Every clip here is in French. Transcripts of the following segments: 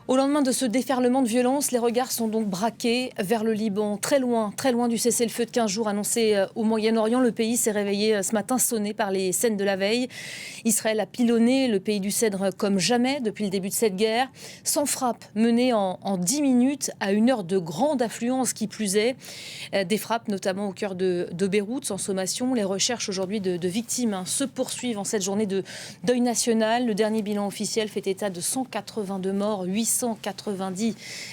Au lendemain de ce déferlement de violence, les regards sont donc braqués vers le Liban, très loin du cessez-le-feu de 15 jours annoncé au Moyen-Orient. Le pays s'est réveillé ce matin sonné par les scènes de la veille. Israël a pilonné le pays du Cèdre comme jamais depuis le début de cette guerre, sans frappe menée en 10 minutes à une heure de grande affluence qui plus est. Des frappes notamment au cœur de Beyrouth, sans sommation. Les recherches aujourd'hui de victimes se poursuivent en cette journée de deuil national. Le dernier bilan officiel fait état de 182 morts, 890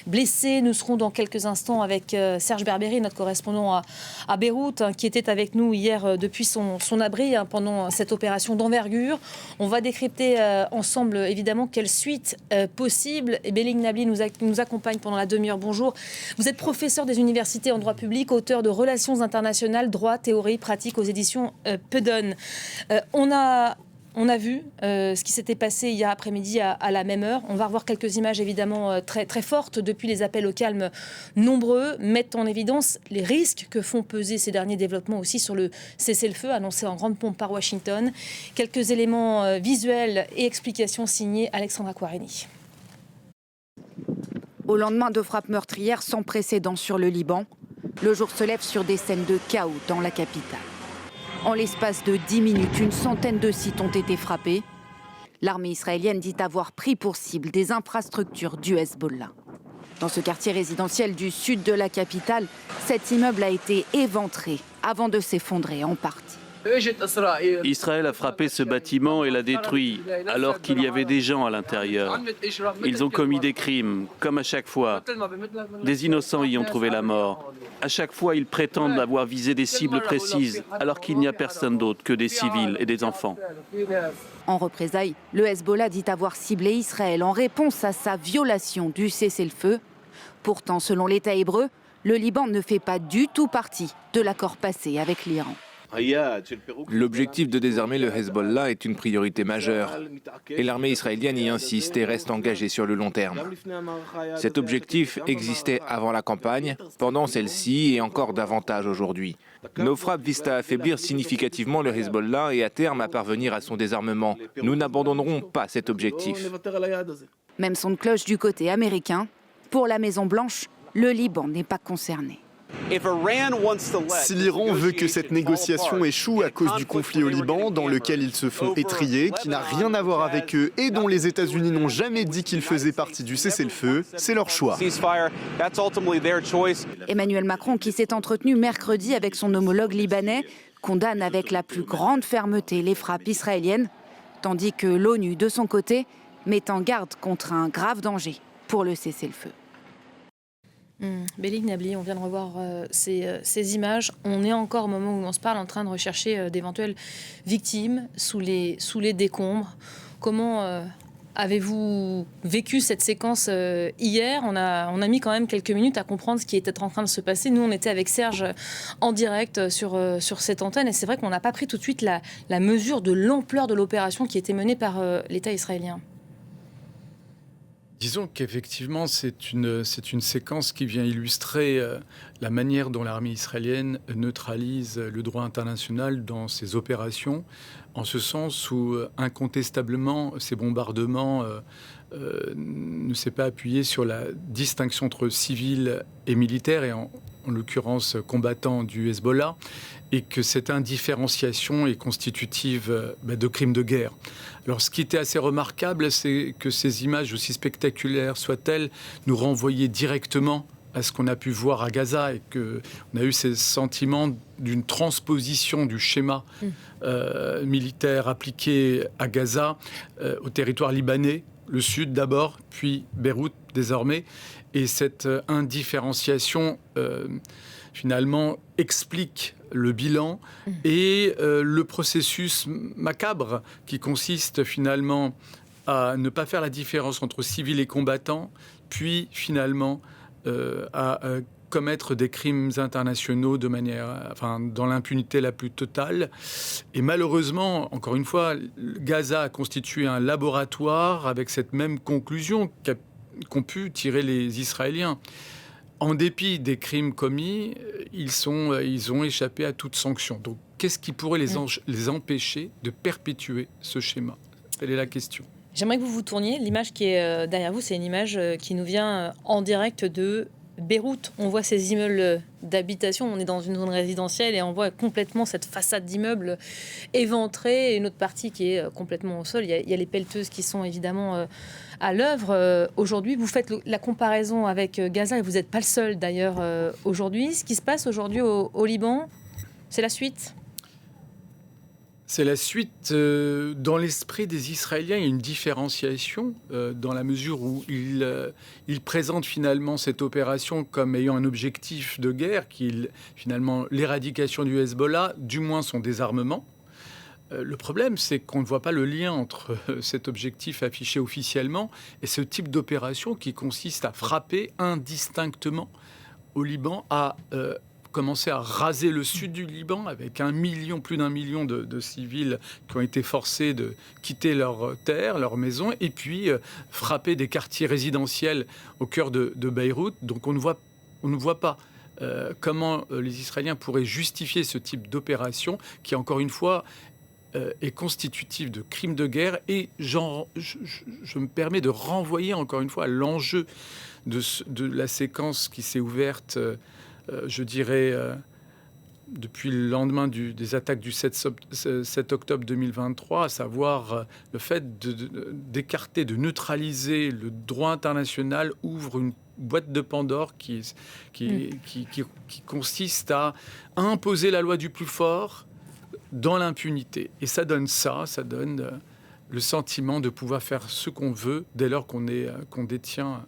blessés. Nous serons dans quelques instants avec Serge Berberi, notre correspondant à Beyrouth, qui était avec nous hier depuis son abri pendant cette opération d'envergure. On va décrypter ensemble évidemment quelle suite possible. Et Belling Nabli nous accompagne pendant la demi-heure. Bonjour. Vous êtes professeur des universités en droit public, auteur de Relations internationales, droit, théorie, pratique aux éditions Pedon. On a vu ce qui s'était passé hier après-midi à la même heure. On va revoir quelques images évidemment très, très fortes depuis les appels au calme nombreux, mettent en évidence les risques que font peser ces derniers développements aussi sur le cessez-le-feu annoncé en grande pompe par Washington. Quelques éléments visuels et explications signés Alexandra Quarini. Au lendemain de frappes meurtrières sans précédent sur le Liban, le jour se lève sur des scènes de chaos dans la capitale. En l'espace de 10 minutes, une centaine de sites ont été frappés. L'armée israélienne dit avoir pris pour cible des infrastructures du Hezbollah. Dans ce quartier résidentiel du sud de la capitale, cet immeuble a été éventré avant de s'effondrer en partie. Israël a frappé ce bâtiment et l'a détruit, alors qu'il y avait des gens à l'intérieur. Ils ont commis des crimes, comme à chaque fois. Des innocents y ont trouvé la mort. À chaque fois, ils prétendent avoir visé des cibles précises, alors qu'il n'y a personne d'autre que des civils et des enfants. En représailles, le Hezbollah dit avoir ciblé Israël en réponse à sa violation du cessez-le-feu. Pourtant, selon l'État hébreu, le Liban ne fait pas du tout partie de l'accord passé avec l'Iran. L'objectif de désarmer le Hezbollah est une priorité majeure. Et l'armée israélienne y insiste et reste engagée sur le long terme. Cet objectif existait avant la campagne, pendant celle-ci et encore davantage aujourd'hui. Nos frappes visent à affaiblir significativement le Hezbollah et à terme à parvenir à son désarmement. Nous n'abandonnerons pas cet objectif. Même son de cloche du côté américain. Pour la Maison-Blanche, le Liban n'est pas concerné. Si l'Iran veut que cette négociation échoue à cause du conflit au Liban, dans lequel ils se font étriller, qui n'a rien à voir avec eux et dont les États-Unis n'ont jamais dit qu'ils faisaient partie du cessez-le-feu, c'est leur choix. Emmanuel Macron, qui s'est entretenu mercredi avec son homologue libanais, condamne avec la plus grande fermeté les frappes israéliennes, tandis que l'ONU, de son côté, met en garde contre un grave danger pour le cessez-le-feu. Belling Nabli, on vient de revoir ces images. On est encore au moment où on se parle en train de rechercher d'éventuelles victimes sous les décombres. Comment avez-vous vécu cette séquence hier ? On a mis quand même quelques minutes à comprendre ce qui était en train de se passer. Nous, on était avec Serge en direct sur cette antenne et c'est vrai qu'on n'a pas pris tout de suite la mesure de l'ampleur de l'opération qui était menée par l'État israélien. Disons qu'effectivement, c'est une séquence qui vient illustrer la manière dont l'armée israélienne neutralise le droit international dans ses opérations, en ce sens où incontestablement ces bombardements ne s'est pas appuyé sur la distinction entre civils et militaires, et en l'occurrence combattants du Hezbollah, et que cette indifférenciation est constitutive de crimes de guerre. Alors ce qui était assez remarquable, c'est que ces images, aussi spectaculaires soient-elles, nous renvoyaient directement à ce qu'on a pu voir à Gaza, et qu'on a eu ce sentiment d'une transposition du schéma militaire appliqué à Gaza au territoire libanais, le sud d'abord, puis Beyrouth désormais. Et cette indifférenciation, finalement, explique le bilan et le processus macabre qui consiste finalement à ne pas faire la différence entre civils et combattants, puis finalement à commettre des crimes internationaux dans l'impunité la plus totale. Et malheureusement, encore une fois, Gaza a constitué un laboratoire avec cette même conclusion qu'ont pu tirer les Israéliens. En dépit des crimes commis, ils ont échappé à toute sanction. Donc, qu'est-ce qui pourrait les empêcher de perpétuer ce schéma ? Telle est la question. J'aimerais que vous vous tourniez. L'image qui est derrière vous, c'est une image qui nous vient en direct de Beyrouth. On voit ces immeubles d'habitation. On est dans une zone résidentielle et on voit complètement cette façade d'immeubles éventrée et une autre partie qui est complètement au sol. Il y a les pelleteuses qui sont évidemment à l'œuvre. Aujourd'hui, vous faites la comparaison avec Gaza et vous n'êtes pas le seul d'ailleurs aujourd'hui. Ce qui se passe aujourd'hui au Liban, c'est la suite. C'est la suite. Dans l'esprit des Israéliens, il y a une différenciation dans la mesure où ils présentent finalement cette opération comme ayant un objectif de guerre, qui est finalement l'éradication du Hezbollah, du moins son désarmement. Le problème, c'est qu'on ne voit pas le lien entre cet objectif affiché officiellement et ce type d'opération qui consiste à frapper indistinctement au Liban, à commencer à raser le sud du Liban avec plus d'un million de civils qui ont été forcés de quitter leur terre, leur maison, et puis frapper des quartiers résidentiels au cœur de Beyrouth. Donc on ne voit pas comment les Israéliens pourraient justifier ce type d'opération qui, encore une fois, est constitutif de crimes de guerre. Et je me permets de renvoyer encore une fois à l'enjeu de la séquence qui s'est ouverte, je dirais, depuis le lendemain des attaques du 7 octobre 2023, à savoir le fait d'écarter, de neutraliser le droit international, ouvre une boîte de Pandore qui consiste à imposer la loi du plus fort dans l'impunité. Et ça donne le sentiment de pouvoir faire ce qu'on veut dès lors qu'on détient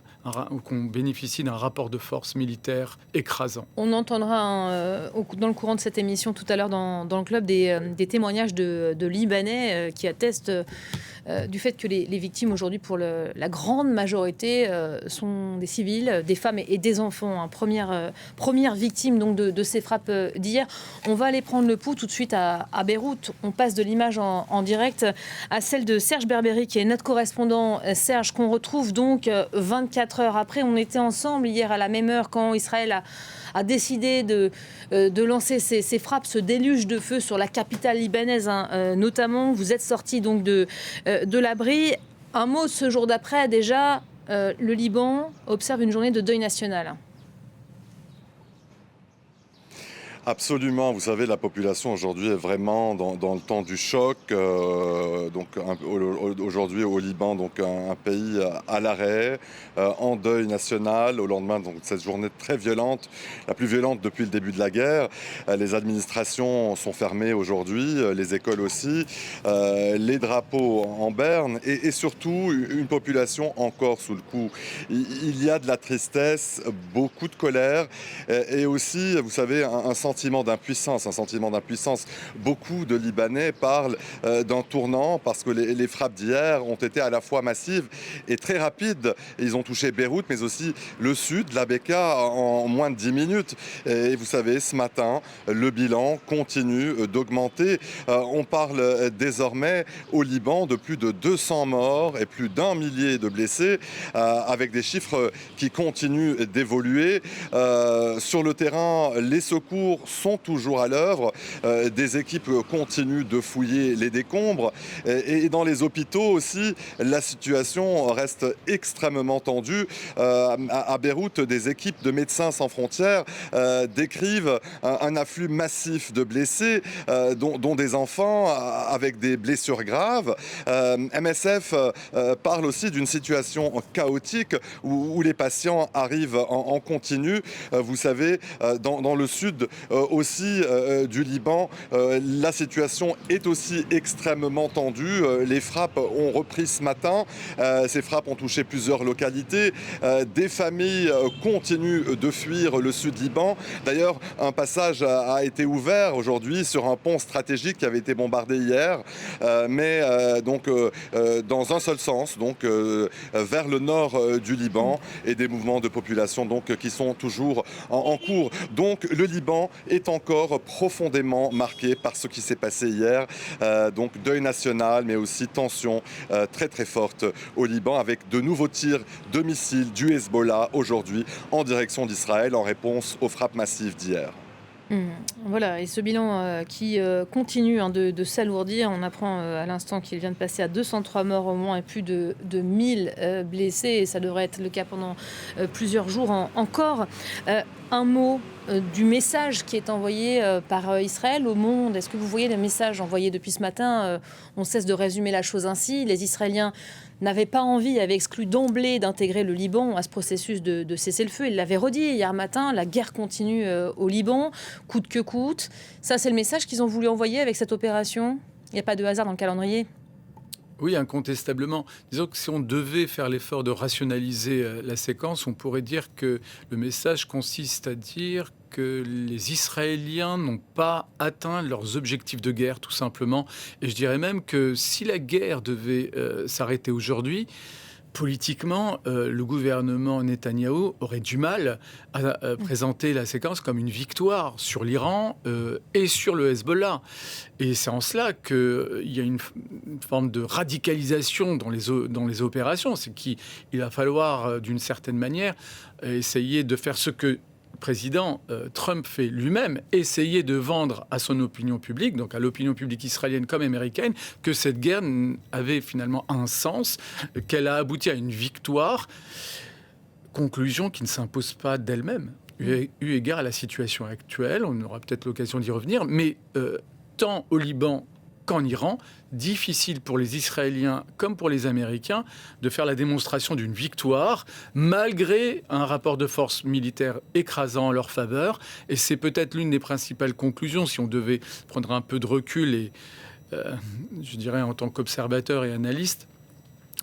ou qu'on bénéficie d'un rapport de force militaire écrasant. On entendra dans le courant de cette émission tout à l'heure dans le club des témoignages de Libanais qui attestent du fait que les victimes aujourd'hui, pour la grande majorité, sont des civils, des femmes et des enfants. Première victime donc de ces frappes d'hier. On va aller prendre le pouls tout de suite à Beyrouth. On passe de l'image en direct à celle de Serge Berberi, qui est notre correspondant. Serge, qu'on retrouve donc 24 heures après. On était ensemble hier à la même heure quand Israël a décidé de lancer ces frappes, ce déluge de feu sur la capitale libanaise, notamment. Vous êtes sorti donc de l'abri. Un mot ce jour d'après, déjà, le Liban observe une journée de deuil national. Absolument, vous savez, la population aujourd'hui est vraiment dans le temps du choc. Aujourd'hui au Liban, donc un pays à l'arrêt, en deuil national, au lendemain donc, de cette journée très violente, la plus violente depuis le début de la guerre. Les administrations sont fermées aujourd'hui, les écoles aussi, les drapeaux en berne et surtout une population encore sous le coup. Il y a de la tristesse, beaucoup de colère et aussi, vous savez, un sentiment d'impuissance. Beaucoup de Libanais parlent d'un tournant parce que les frappes d'hier ont été à la fois massives et très rapides. Ils ont touché Beyrouth, mais aussi le sud, la Bekaa, en moins de 10 minutes. Et vous savez, ce matin, le bilan continue d'augmenter. On parle désormais au Liban de plus de 200 morts et plus d'1 millier de blessés, avec des chiffres qui continuent d'évoluer. Sur le terrain, les secours sont toujours à l'œuvre. Des équipes continuent de fouiller les décombres. Et dans les hôpitaux aussi, la situation reste extrêmement tendue. À Beyrouth, des équipes de Médecins sans frontières décrivent un afflux massif de blessés, dont des enfants avec des blessures graves. MSF parle aussi d'une situation chaotique où les patients arrivent en continu. Vous savez, dans le sud aussi du Liban, la situation est aussi extrêmement tendue. Les frappes ont repris ce matin. Ces frappes ont touché plusieurs localités. Des familles continuent de fuir le sud Liban. D'ailleurs, un passage a été ouvert aujourd'hui sur un pont stratégique qui avait été bombardé hier, mais dans un seul sens, donc vers le nord du Liban, et des mouvements de population donc qui sont toujours en cours. Donc le Liban est encore profondément marqué par ce qui s'est passé hier. Donc deuil national, mais aussi tension très très forte au Liban, avec de nouveaux tirs de missiles du Hezbollah aujourd'hui en direction d'Israël en réponse aux frappes massives d'hier. Voilà, et ce bilan qui continue de s'alourdir. On apprend à l'instant qu'il vient de passer à 203 morts au moins et plus de 1000 blessés. Et ça devrait être le cas pendant plusieurs jours encore. Un mot du message qui est envoyé par Israël au monde. Est-ce que vous voyez les messages envoyés depuis ce matin? On cesse de résumer la chose ainsi. Les Israéliens n'avaient pas envie, avaient exclu d'emblée d'intégrer le Liban à ce processus de cessez-le-feu. Ils l'avaient redit hier matin, la guerre continue au Liban, coûte que coûte. Ça, c'est le message qu'ils ont voulu envoyer avec cette opération. Il n'y a pas de hasard dans le calendrier. Oui, incontestablement. Disons que si on devait faire l'effort de rationaliser la séquence, on pourrait dire que le message consiste à dire que les Israéliens n'ont pas atteint leurs objectifs de guerre, tout simplement. Et je dirais même que si la guerre devait s'arrêter aujourd'hui, politiquement, le gouvernement Netanyahou aurait du mal à présenter la séquence comme une victoire sur l'Iran et sur le Hezbollah. Et c'est en cela qu'il y a une forme de radicalisation dans les opérations. C'est qu'il va falloir, d'une certaine manière, essayer de faire ce que le président Trump fait lui-même, essayer de vendre à son opinion publique, donc à l'opinion publique israélienne comme américaine, que cette guerre avait finalement un sens, qu'elle a abouti à une victoire, conclusion qui ne s'impose pas d'elle-même, eu égard à la situation actuelle. On aura peut-être l'occasion d'y revenir, mais tant au Liban qu'en Iran, difficile pour les Israéliens comme pour les Américains de faire la démonstration d'une victoire malgré un rapport de force militaire écrasant en leur faveur. Et c'est peut-être l'une des principales conclusions, si on devait prendre un peu de recul et, je dirais, en tant qu'observateur et analyste,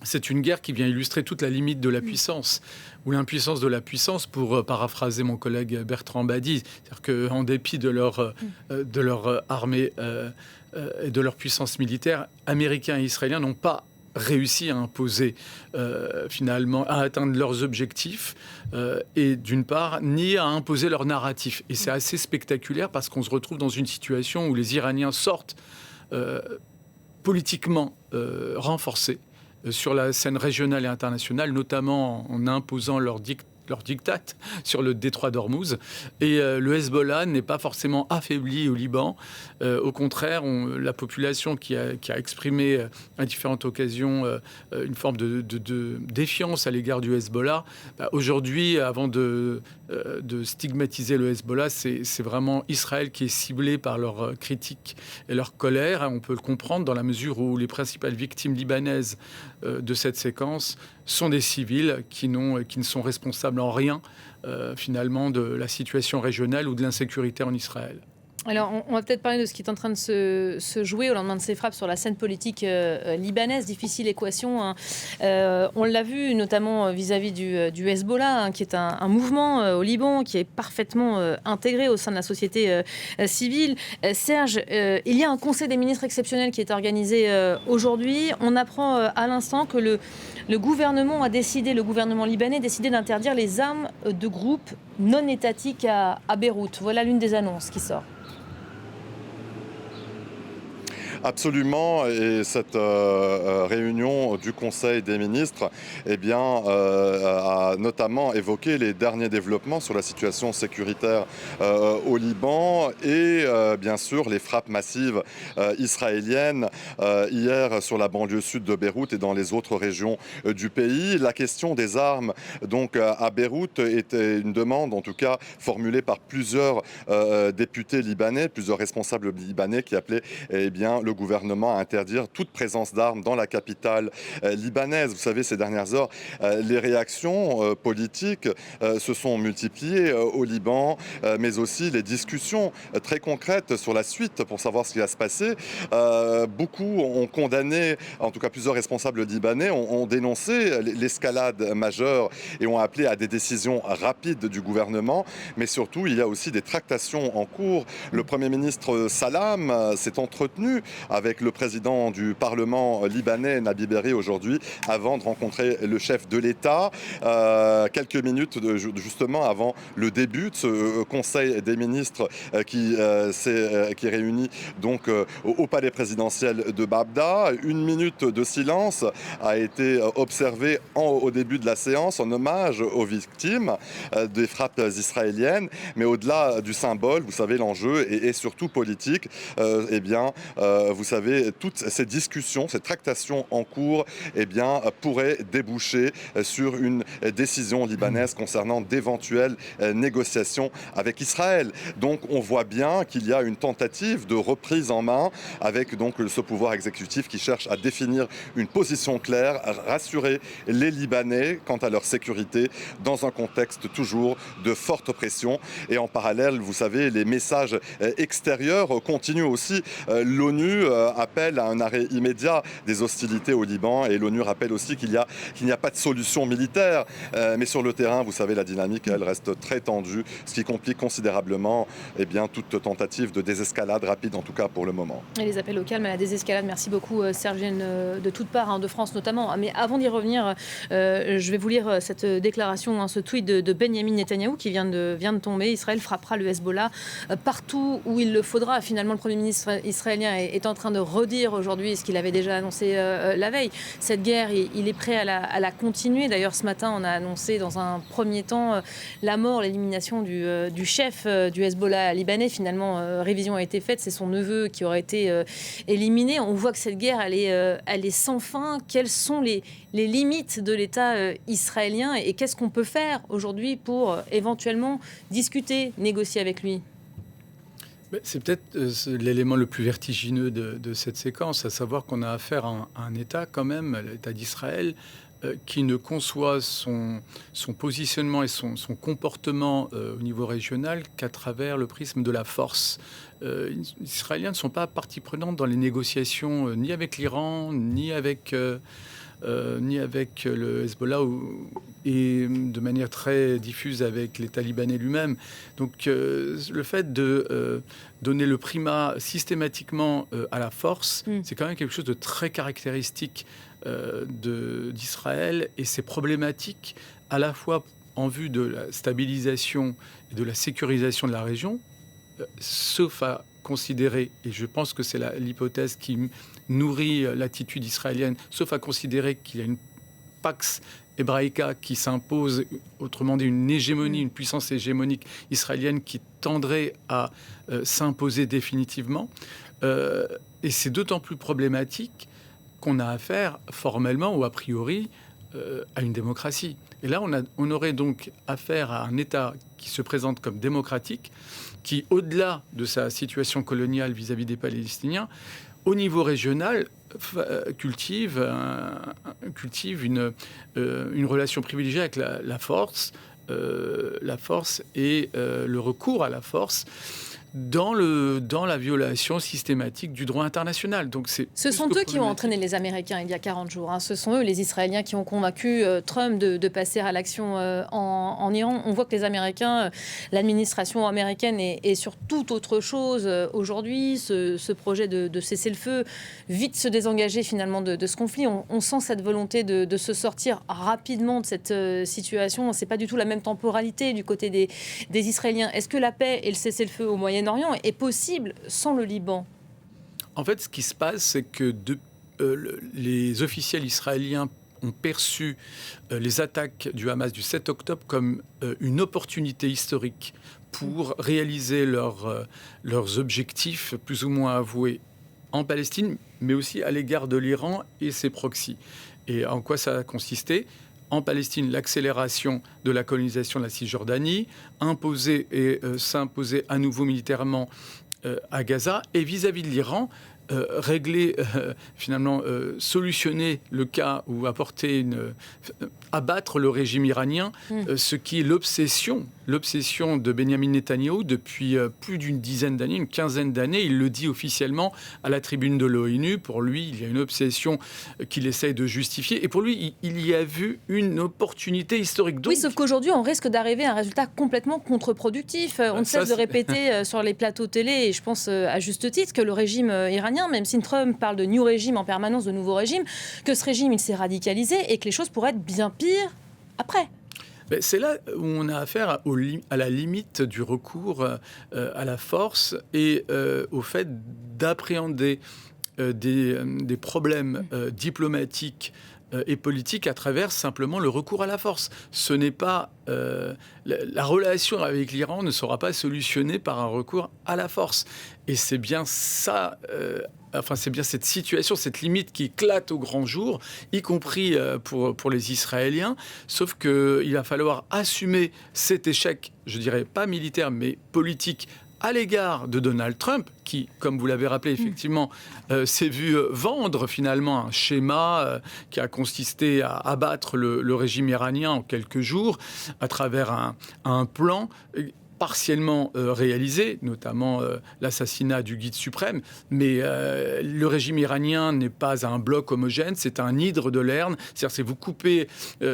c'est une guerre qui vient illustrer toute la limite de la puissance, ou l'impuissance de la puissance, pour paraphraser mon collègue Bertrand Badi. C'est-à-dire qu'en dépit de leur armée et de leur puissance militaire, Américains et Israéliens n'ont pas réussi à imposer, finalement, à atteindre leurs objectifs, et d'une part, ni à imposer leur narratif. Et c'est assez spectaculaire parce qu'on se retrouve dans une situation où les Iraniens sortent politiquement renforcés sur la scène régionale et internationale, notamment en imposant leur diktat sur le détroit d'Ormuz. Et le Hezbollah n'est pas forcément affaibli au Liban. Au contraire, la population qui a exprimé à différentes occasions une forme de défiance à l'égard du Hezbollah, aujourd'hui, avant de stigmatiser le Hezbollah, c'est vraiment Israël qui est ciblé par leurs critiques et leur colère. On peut le comprendre dans la mesure où les principales victimes libanaises de cette séquence sont des civils qui ne sont responsables en rien, finalement, de la situation régionale ou de l'insécurité en Israël. Alors, on va peut-être parler de ce qui est en train de se jouer au lendemain de ces frappes sur la scène politique libanaise. Difficile équation. Hein. On l'a vu notamment vis-à-vis du Hezbollah, hein, qui est un mouvement au Liban qui est parfaitement intégré au sein de la société civile. Serge, il y a un conseil des ministres exceptionnel qui est organisé aujourd'hui. On apprend à l'instant que le gouvernement libanais a décidé d'interdire les armes de groupes non étatiques à Beyrouth. Voilà l'une des annonces qui sort. Absolument, et cette réunion du Conseil des ministres a notamment évoqué les derniers développements sur la situation sécuritaire au Liban et bien sûr les frappes massives israéliennes hier sur la banlieue sud de Beyrouth et dans les autres régions du pays. La question des armes donc à Beyrouth était une demande en tout cas formulée par plusieurs députés libanais, plusieurs responsables libanais qui appelaient le gouvernement à interdire toute présence d'armes dans la capitale libanaise. Vous savez, ces dernières heures, les réactions politiques se sont multipliées au Liban, mais aussi les discussions très concrètes sur la suite pour savoir ce qui va se passer. Beaucoup ont condamné, en tout cas plusieurs responsables libanais ont dénoncé l'escalade majeure et ont appelé à des décisions rapides du gouvernement, mais surtout il y a aussi des tractations en cours. Le Premier ministre Salam s'est entretenu avec le président du Parlement libanais, Nabi Berri, aujourd'hui, avant de rencontrer le chef de l'État. quelques minutes justement avant le début de ce Conseil des ministres qui réunit donc au palais présidentiel de Babda. 1 minute de silence a été observée au début de la séance en hommage aux victimes des frappes israéliennes. Mais au-delà du symbole, vous savez, l'enjeu est surtout politique. Vous savez, toutes ces discussions, ces tractations en cours, pourraient déboucher sur une décision libanaise concernant d'éventuelles négociations avec Israël. Donc on voit bien qu'il y a une tentative de reprise en main avec donc ce pouvoir exécutif qui cherche à définir une position claire, à rassurer les Libanais quant à leur sécurité dans un contexte toujours de forte pression. Et en parallèle, vous savez, les messages extérieurs continuent aussi. L'ONU appelle à un arrêt immédiat des hostilités au Liban et l'ONU rappelle aussi qu'il n'y a pas de solution militaire. Mais sur le terrain, vous savez, la dynamique, elle reste très tendue, ce qui complique considérablement toute tentative de désescalade rapide, en tout cas pour le moment. Et les appels au calme, à la désescalade, merci beaucoup Serge, de toutes parts, de France notamment. Mais avant d'y revenir, je vais vous lire cette déclaration, ce tweet de Benyamin Netanyahou qui vient de tomber. Israël frappera le Hezbollah partout où il le faudra. Finalement, le Premier ministre israélien est en train de redire aujourd'hui ce qu'il avait déjà annoncé la veille. Cette guerre, il est prêt à la continuer. D'ailleurs, ce matin, on a annoncé dans un premier temps la mort, l'élimination du chef du Hezbollah libanais. Finalement, révision a été faite. C'est son neveu qui aurait été éliminé. On voit que cette guerre, elle est sans fin. Quelles sont les limites de l'État israélien et qu'est-ce qu'on peut faire aujourd'hui pour éventuellement discuter, négocier avec lui ? C'est peut-être l'élément le plus vertigineux de cette séquence, à savoir qu'on a affaire à un État quand même, l'État d'Israël, qui ne conçoit son positionnement et son comportement au niveau régional qu'à travers le prisme de la force. Les Israéliens ne sont pas partie prenante dans les négociations ni avec l'Iran, ni avec le Hezbollah et de manière très diffuse avec l'État libanais lui-même. Donc le fait de donner le primat systématiquement à la force, c'est quand même quelque chose de très caractéristique d'Israël et c'est problématique à la fois en vue de la stabilisation et de la sécurisation de la région, sauf à considérer, et je pense que c'est l'hypothèse qui nourrit l'attitude israélienne, sauf à considérer qu'il y a une Pax Hebraïca qui s'impose, autrement dit une hégémonie, une puissance hégémonique israélienne qui tendrait à s'imposer définitivement. Et c'est d'autant plus problématique qu'on a affaire formellement ou a priori à une démocratie. Et là, on aurait donc affaire à un État qui se présente comme démocratique, qui, au-delà de sa situation coloniale vis-à-vis des Palestiniens, au niveau régional, cultive une relation privilégiée avec la force et le recours à la force dans la violation systématique du droit international. Donc ce sont eux qui ont entraîné les Américains il y a 40 jours. Ce sont eux, les Israéliens, qui ont convaincu Trump de passer à l'action en Iran. On voit que les Américains, l'administration américaine est sur toute autre chose aujourd'hui. Ce projet de cessez-le-feu, vite se désengager finalement de ce conflit. On sent cette volonté de se sortir rapidement de cette situation. C'est pas du tout la même temporalité du côté des Israéliens. Est-ce que la paix et le cessez-le-feu au Moyen-Orient est possible sans le Liban ? En fait, ce qui se passe, c'est que les officiels israéliens ont perçu les attaques du Hamas du 7 octobre comme une opportunité historique pour réaliser leurs objectifs plus ou moins avoués en Palestine, mais aussi à l'égard de l'Iran et ses proxys. Et en quoi ça a consisté ? En Palestine, l'accélération de la colonisation de la Cisjordanie, imposer et s'imposer à nouveau militairement à Gaza, et vis-à-vis de l'Iran, régler, solutionner le cas ou abattre le régime iranien, ce qui est l'obsession de Benyamin Netanyahou depuis plus d'une dizaine d'années, une quinzaine d'années. Il le dit officiellement à la tribune de l'ONU. Pour lui, il y a une obsession qu'il essaye de justifier. Et pour lui, il y a vu une opportunité historique. Donc, oui, sauf qu'aujourd'hui, on risque d'arriver à un résultat complètement contre-productif. On ne cesse de répéter sur les plateaux télé, et je pense à juste titre, que le régime iranien, même si Trump parle de new régime en permanence, de nouveau régime, que ce régime, il s'est radicalisé et que les choses pourraient être bien pires après. C'est là où on a affaire à la limite du recours à la force et au fait d'appréhender des problèmes diplomatiques et politiques à travers simplement le recours à la force. Ce n'est pas la relation avec l'Iran ne sera pas solutionnée par un recours à la force. Et c'est bien ça. C'est bien cette situation, cette limite qui éclate au grand jour, y compris pour les Israéliens. Sauf qu'il va falloir assumer cet échec, je dirais pas militaire, mais politique, à l'égard de Donald Trump, qui, comme vous l'avez rappelé, effectivement, s'est vu vendre finalement un schéma qui a consisté à abattre le régime iranien en quelques jours à travers un plan partiellement réalisé, notamment l'assassinat du guide suprême. Mais le régime iranien n'est pas un bloc homogène, c'est un hydre de Lerne. C'est-à-dire, si vous coupez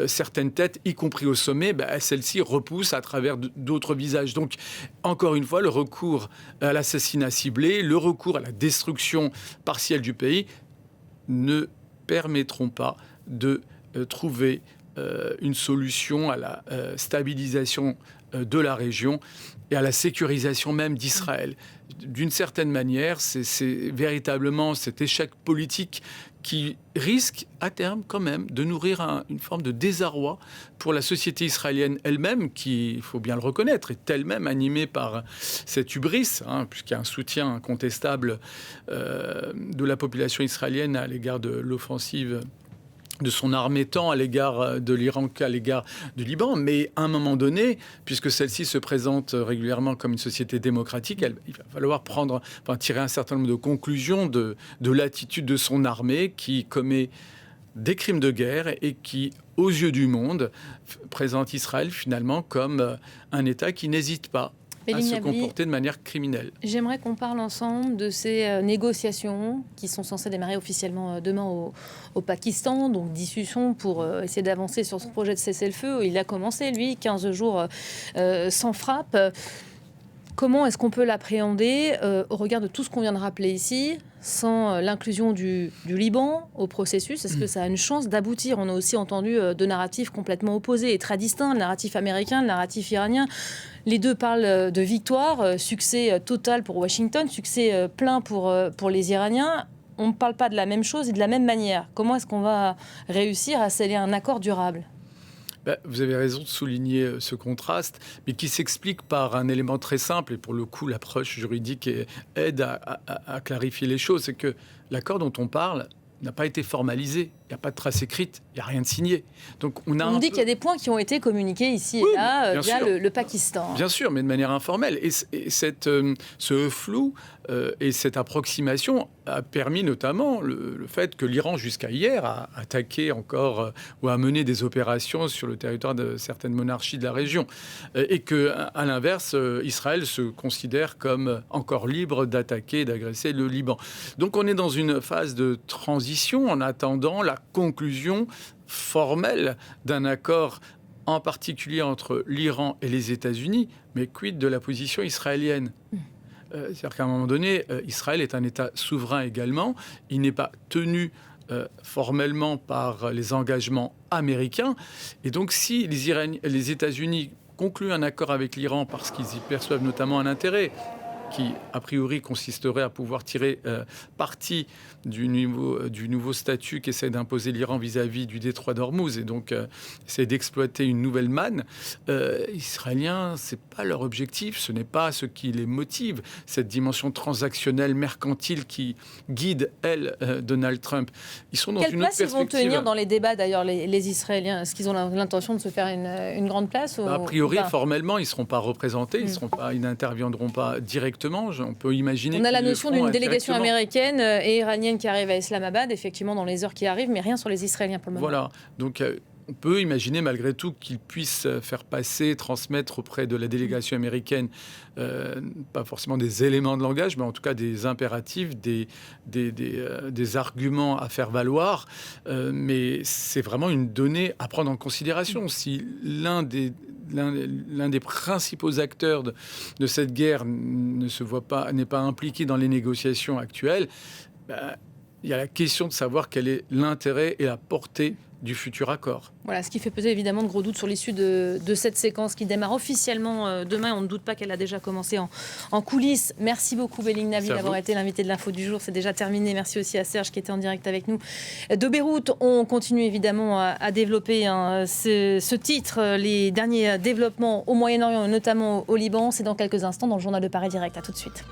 certaines têtes, y compris au sommet, celles-ci repoussent à travers d'autres visages. Donc, encore une fois, le recours à l'assassinat ciblé, le recours à la destruction partielle du pays ne permettront pas de trouver une solution à la stabilisation de la région et à la sécurisation même d'Israël. D'une certaine manière, c'est véritablement cet échec politique qui risque à terme quand même de nourrir une forme de désarroi pour la société israélienne elle-même, qui, il faut bien le reconnaître, est elle-même animée par cette hubris, puisqu'il y a un soutien incontestable de la population israélienne à l'égard de l'offensive de son armée, tant à l'égard de l'Iran qu'à l'égard du Liban. Mais à un moment donné, puisque celle-ci se présente régulièrement comme une société démocratique, il va falloir tirer un certain nombre de conclusions de l'attitude de son armée qui commet des crimes de guerre et qui, aux yeux du monde, présente Israël finalement comme un État qui n'hésite pas à se comporter de manière criminelle. J'aimerais qu'on parle ensemble de ces négociations qui sont censées démarrer officiellement demain au Pakistan, donc discussion pour essayer d'avancer sur ce projet de cessez-le-feu. Il a commencé, lui, 15 jours sans frappe. Comment est-ce qu'on peut l'appréhender au regard de tout ce qu'on vient de rappeler ici, sans l'inclusion du Liban au processus? Est-ce que ça a une chance d'aboutir? On a aussi entendu deux narratifs complètement opposés et très distincts, le narratif américain, le narratif iranien. Les deux parlent de victoire, succès total pour Washington, succès plein pour les Iraniens. On ne parle pas de la même chose et de la même manière. Comment est-ce qu'on va réussir à sceller un accord durable ? Vous avez raison de souligner ce contraste, mais qui s'explique par un élément très simple, et pour le coup, l'approche juridique aide à clarifier les choses. C'est que l'accord dont on parle n'a pas été formalisé. Il n'y a pas de trace écrite, il n'y a rien de signé. Donc on dit qu'il y a des points qui ont été communiqués ici et là via le Pakistan. Bien sûr, mais de manière informelle. Et ce flou et cette approximation a permis notamment le fait que l'Iran, jusqu'à hier, a attaqué encore ou a mené des opérations sur le territoire de certaines monarchies de la région. Et qu'à l'inverse, Israël se considère comme encore libre d'attaquer et d'agresser le Liban. Donc on est dans une phase de transition en attendant la conclusion formelle d'un accord, en particulier entre l'Iran et les États-Unis, mais quid de la position israélienne ? C'est-à-dire qu'à un moment donné, Israël est un État souverain également. Il n'est pas tenu formellement par les engagements américains. Et donc, si les États-Unis concluent un accord avec l'Iran parce qu'ils y perçoivent notamment un intérêt, qui, a priori, consisterait à pouvoir tirer parti du nouveau statut qu'essaie d'imposer l'Iran vis-à-vis du détroit d'Ormuz, et donc c'est d'exploiter une nouvelle manne. Israéliens, ce n'est pas leur objectif, ce n'est pas ce qui les motive, cette dimension transactionnelle, mercantile qui guide, Donald Trump. Ils sont dans Quelle une autre place perspective. Ils vont tenir dans les débats, d'ailleurs, les Israéliens? Est-ce qu'ils ont l'intention de se faire une grande place A priori, formellement, ils ne seront pas représentés, ils n'interviendront pas directement. On peut imaginer. On a la notion d'une délégation américaine et iranienne qui arrive à Islamabad, effectivement, dans les heures qui arrivent, mais rien sur les Israéliens pour le moment. Voilà. Donc, on peut imaginer malgré tout qu'ils puissent faire passer, transmettre auprès de la délégation américaine, pas forcément des éléments de langage, mais en tout cas des impératifs, des arguments à faire valoir. Mais c'est vraiment une donnée à prendre en considération. Si l'un des principaux acteurs de cette guerre n'est pas impliqué dans les négociations actuelles, il y a la question de savoir quel est l'intérêt et la portée du futur accord. Voilà, ce qui fait peser évidemment de gros doutes sur l'issue de cette séquence qui démarre officiellement demain. On ne doute pas qu'elle a déjà commencé en coulisses. Merci beaucoup Belling Nabi d'avoir été l'invité de l'info du jour. C'est déjà terminé. Merci aussi à Serge qui était en direct avec nous de Beyrouth. On continue évidemment à développer ce titre, les derniers développements au Moyen-Orient, notamment au Liban. C'est dans quelques instants dans le journal de Paris Direct. À tout de suite.